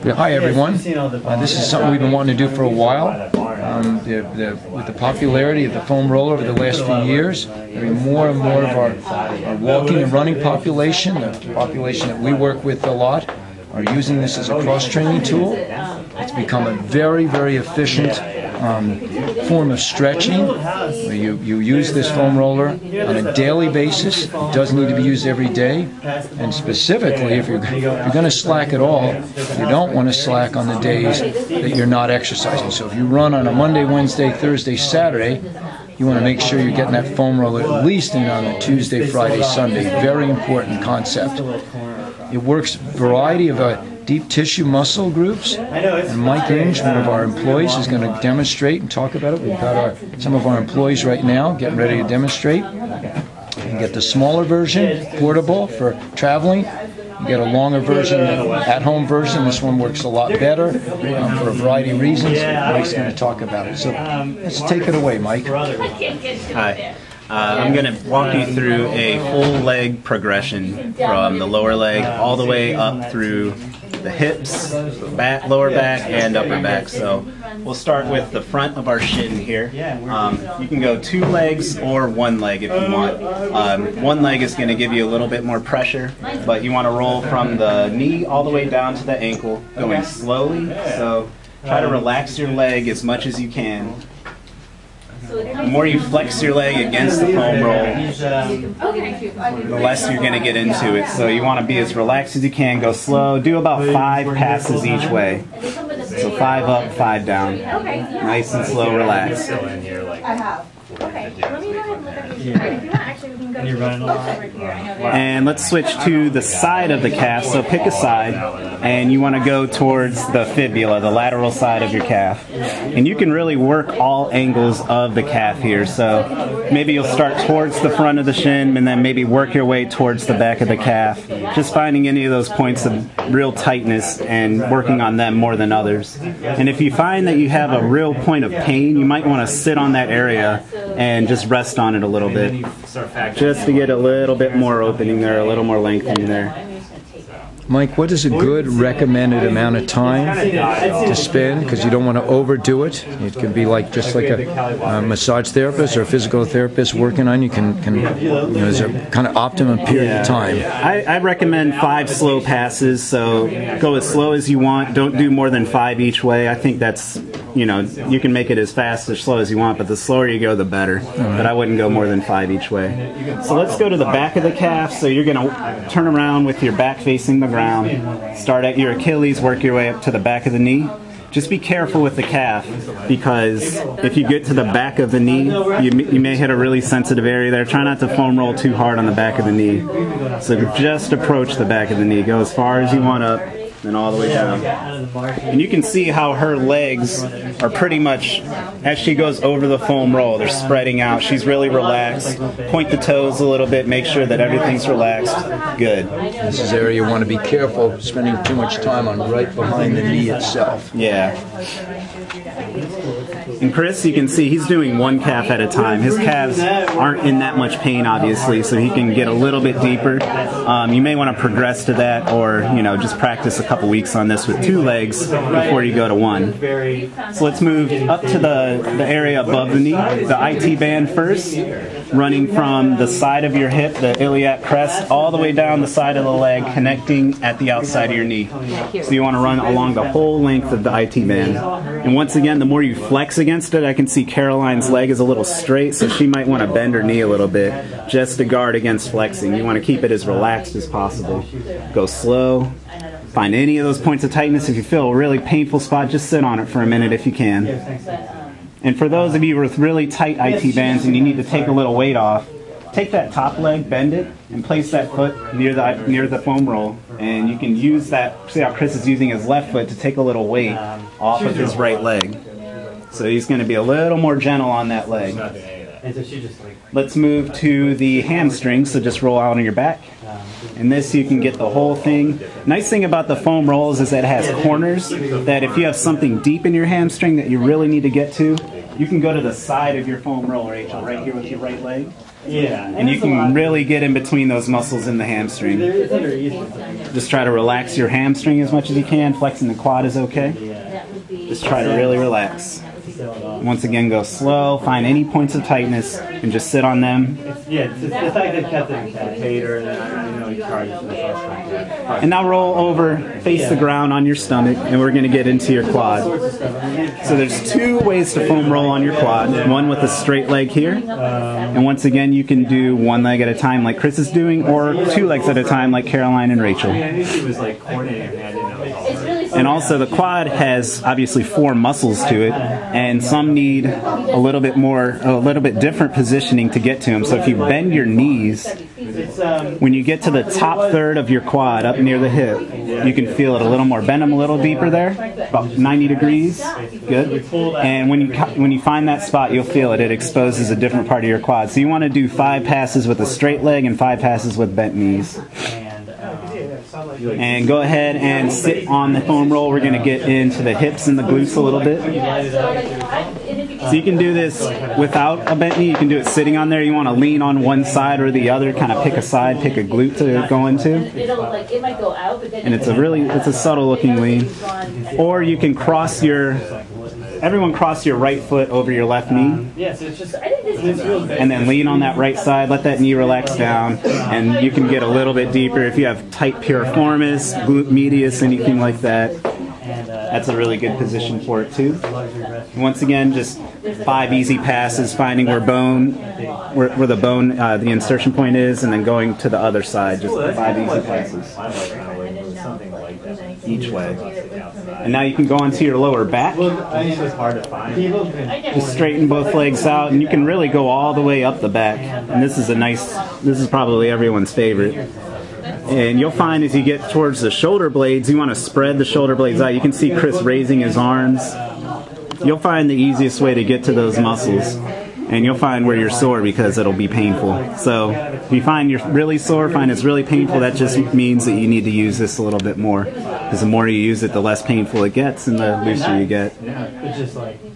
Yeah, hi everyone. This is something we've been wanting to do for a while. With the popularity of the foam roller over the last few years, more and more of our walking and running population, the population that we work with a lot, are using this as a cross-training tool. It's become a very, very efficient form of stretching. You use this foam roller on a daily basis. It does need to be used every day. And specifically, if you're going to slack at all, you don't want to slack on the days that you're not exercising. So if you run on a Monday, Wednesday, Thursday, Saturday, you want to make sure you're getting that foam roller at least in on a Tuesday, Friday, Sunday. Very important concept. It works a variety of deep tissue muscle groups, and Mike Inge, one of our employees, is going to demonstrate and talk about it. We've got some of our employees right now getting ready to demonstrate. You can get the smaller version, portable for traveling. You get a longer version, at-home version. This one works a lot better for a variety of reasons. Mike's going to talk about it. So let's take it away, Mike. Hi. I'm going to walk you through a full leg progression from the lower leg all the way up through the hips, back, lower back, and upper back. So we'll start with the front of our shin here. You can go 2 legs or 1 leg if you want. 1 leg is going to give you a little bit more pressure, but you want to roll from the knee all the way down to the ankle, going slowly. So try to relax your leg as much as you can. The more you flex your leg against the foam roll, the less you're going to get into it. So you want to be as relaxed as you can. Go slow. Do about 5 passes each way. So 5 up, 5 down. Nice and slow, relax. I have. Okay, let me go ahead and look at these. If you want, actually, we can go over here. And let's switch to the side of the calf. So pick a side, and you want to go towards the fibula, the lateral side of your calf. And you can really work all angles of the calf here. So maybe you'll start towards the front of the shin, and then maybe work your way towards the back of the calf. Just finding any of those points of real tightness and working on them more than others. And if you find that you have a real point of pain, you might want to sit on that area and just rest on it a little bit, just to get a little bit more opening there, a little more lengthening there. Mike, what is a good recommended amount of time to spend? Because you don't want to overdo it. It could be like just like a massage therapist or a physical therapist working on you. There's a kind of optimum period of time. I recommend 5 slow passes. So go as slow as you want. Don't do more than 5 each way. I think that's, you can make it as fast or slow as you want, but the slower you go, the better. But I wouldn't go more than 5 each way. So let's go to the back of the calf. So you're going to turn around with your back facing the ground. Start at your Achilles, work your way up to the back of the knee. Just be careful with the calf, because if you get to the back of the knee, you may hit a really sensitive area there. Try not to foam roll too hard on the back of the knee. So just approach the back of the knee. Go as far as you want up, and all the way down. And you can see how her legs are pretty much, as she goes over the foam roll, they're spreading out. She's really relaxed. Point the toes a little bit, make sure that everything's relaxed. Good. This is an area you want to be careful spending too much time on, right behind the knee itself. Yeah. And Chris, you can see he's doing 1 calf at a time. His calves aren't in that much pain, obviously, so he can get a little bit deeper. You may want to progress to that, or just practice a couple weeks on this with 2 legs before you go to 1. So let's move up to the area above the knee, the IT band first, running from the side of your hip, the iliac crest, all the way down the side of the leg, connecting at the outside of your knee. So you want to run along the whole length of the IT band. And once again, the more you flex against it, I can see Caroline's leg is a little straight, so she might want to bend her knee a little bit just to guard against flexing. You want to keep it as relaxed as possible. Go slow. Find any of those points of tightness. If you feel a really painful spot, just sit on it for a minute if you can. And for those of you with really tight IT bands and you need to take a little weight off, take that top leg, bend it, and place that foot near the foam roll. And you can use that, see how Chris is using his left foot to take a little weight off of his right leg. So he's going to be a little more gentle on that leg. Let's move to the hamstring, so just roll out on your back. And this, you can get the whole thing. Nice thing about the foam rolls is that it has corners, that if you have something deep in your hamstring that you really need to get to, you can go to the side of your foam roller, Rachel, right here with your right leg. Yeah. And you can really get in between those muscles in the hamstring. Just try to relax your hamstring as much as you can. Flexing the quad is okay. Just try to really relax. Once again, go slow. Find any points of tightness and just sit on them. Yeah, it's the fact that kept the catheter and I know he charges the first time. And now roll over, face the ground on your stomach, and we're going to get into your quad. So there's two ways to foam roll on your quad. One with a straight leg here. And once again, you can do one leg at a time like Chris is doing, or two legs at a time like Caroline and Rachel. I knew she was like coordinating. I didn't know it was all right. And also the quad has obviously 4 muscles to it, and some need a little bit different positioning to get to them. So if you bend your knees, when you get to the top third of your quad up near the hip, you can feel it a little more. Bend them a little deeper there, about 90 degrees. Good. And when you find that spot, you'll feel it. It exposes a different part of your quad. So you want to do 5 passes with a straight leg and 5 passes with bent knees. And go ahead and sit on the foam roll. We're going to get into the hips and the glutes a little bit. So you can do this without a bent knee. You can do it sitting on there. You want to lean on one side or the other, kind of pick a side, pick a glute to go into. And it's a subtle looking lean. Or you can everyone cross your right foot over your left knee. And then lean on that right side. Let that knee relax down. And you can get a little bit deeper if you have tight piriformis, glute medius, anything like that. That's a really good position for it too. Once again, just 5 easy passes, finding where the bone, the insertion point is, and then going to the other side. Just 5 easy passes each way. And now you can go onto your lower back. Just straighten both legs out, and you can really go all the way up the back. And this is probably everyone's favorite. And you'll find as you get towards the shoulder blades, you want to spread the shoulder blades out. You can see Chris raising his arms. You'll find the easiest way to get to those muscles. And you'll find where you're sore because it'll be painful. So if you find you're really sore, find it's really painful, that just means that you need to use this a little bit more. Because the more you use it, the less painful it gets and the looser you get. It's just like, do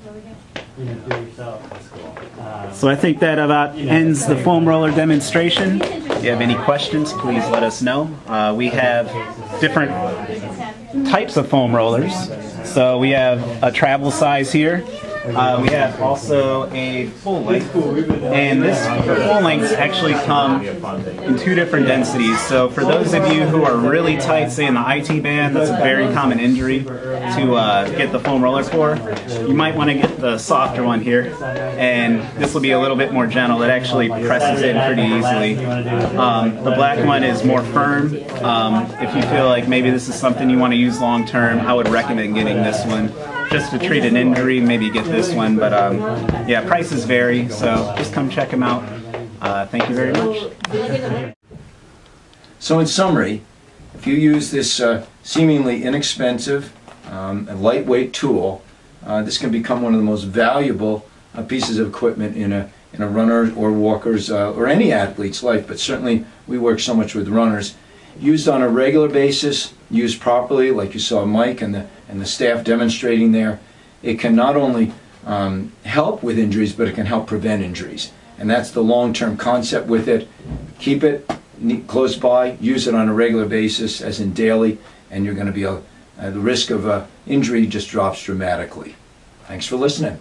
it yourself. So I think that about ends the foam roller demonstration. If you have any questions, please let us know. We have different types of foam rollers. So we have a travel size here. We have also a full length, and this full lengths actually come in 2 different densities. So for those of you who are really tight, say in the IT band, that's a very common injury to get the foam roller for. You might want to get the softer one here, and this will be a little bit more gentle. It actually presses in pretty easily. The black one is more firm. If you feel like maybe this is something you want to use long term, I would recommend getting this one. Just to treat an injury, maybe get this one, but yeah, prices vary, so just come check them out. Thank you very much. So in summary, if you use this seemingly inexpensive and lightweight tool, this can become one of the most valuable pieces of equipment in a runner or walker's or any athlete's life, but certainly we work so much with runners. Used on a regular basis, used properly, like you saw Mike and the staff demonstrating there, it can not only help with injuries, but it can help prevent injuries. And that's the long-term concept with it. Keep it close by, use it on a regular basis, as in daily, and you're going to be the risk of injury just drops dramatically. Thanks for listening.